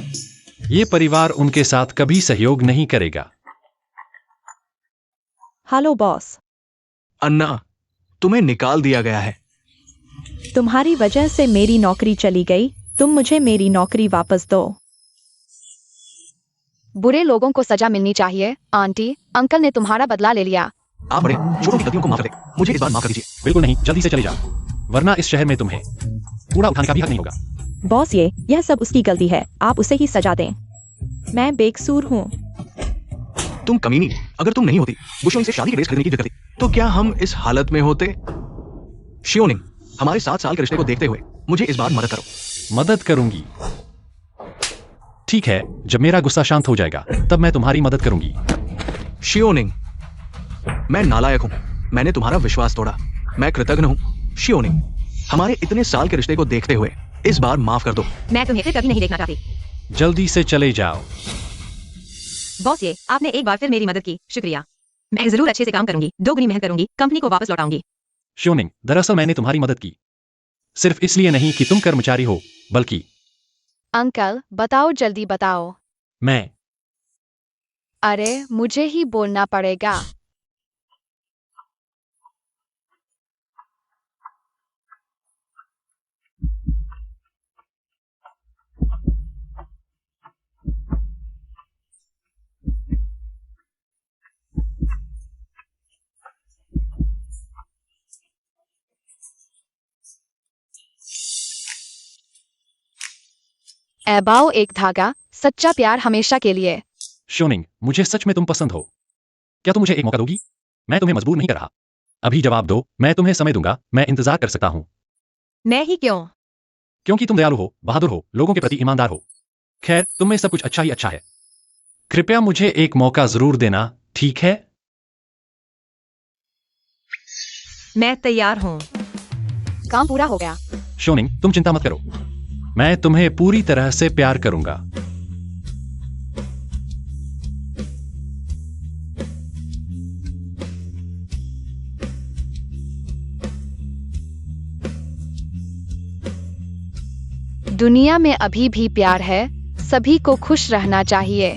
ये परिवार उनके साथ कभी सहयोग नहीं करेगा। Hello boss. अन्ना, तुम्हें निकाल दिया गया है। तुम्हारी वजह से मेरी नौकरी चली गई। तुम मुझे मेरी नौकरी वापस दो। बुरे लोगों को सजा मिलनी चाहिए। आंटी, अंकल ने तुम्हारा बदला ले लिया। आप बड़े छोटों की गलतियों को माफ कर दे। मुझे इस बार माफ कर दीजिए। बिल्कुल नहीं, जल्दी से चले जाओ, वरना इस शहर में तुम्हें कूड़ा उठाने का भी हक नहीं होगा। बॉस, यह सब उसकी गलती है। आप उसे ही सजा दें। मैं बेकसूर हूँ। तुम कमीनी, अगर तुम नहीं होती बुशोंग से शादी की ड्रेस खरीदने की जगह थी, तो क्या हम इस हालत में होते? शियोनिंग, हमारे 7 साल के रिश्ते को देखते हुए मुझे इस बार मदद करो। मदद करूंगी। ठीक है, जब मेरा गुस्सा शांत हो जाएगा तब मैं तुम्हारी मदद करूंगी। शियोनिंग, मैं नालायक हूं। मैंने तुम्हारा विश्वास तोड़ा। मैं कृतज्ञ हूं। शियोनिंग, हमारे इतने साल के रिश्ते को देखते हुए इस बार माफ कर दो। मैं तुम्हें फिर कभी नहीं देखना चाहती। जल्दी से चले जाओ। बॉस, आपने एक बार फिर मेरी मदद की, शुक्रिया। मैं जरूर अच्छे से काम करूंगी, 2 गुनी मेहनत करूंगी, कंपनी को वापस लौटाऊंगी। शियोनिंग, दरअसल मैंने तुम्हारी मदद की सिर्फ इसलिए नहीं कि तुम कर्मचारी हो, बल्कि अंकल, बताओ, जल्दी बताओ। मैं अरे, मुझे ही बोलना पड़ेगा। एबाओ एक धागा, सच्चा प्यार हमेशा के लिए। शियोनिंग, मुझे सच में तुम पसंद हो। क्या तुम मुझे एक मौका दोगी? मैं तुम्हें मजबूर नहीं कर रहा। अभी जवाब दो, मैं तुम्हें समय दूंगा, मैं इंतजार कर सकता हूँ। मैं ही क्यों? क्योंकि तुम दयालु हो, बहादुर हो, लोगों के प्रति ईमानदार हो। खैर, तुम में सब कुछ अच्छा ही अच्छा है। कृपया मुझे एक मौका जरूर देना, ठीक है? मैं तैयार हूँ। काम पूरा हो गया। शोनिंग, तुम चिंता मत करो, मैं तुम्हें पूरी तरह से प्यार करूंगा। दुनिया में अभी भी प्यार है, सभी को खुश रहना चाहिए।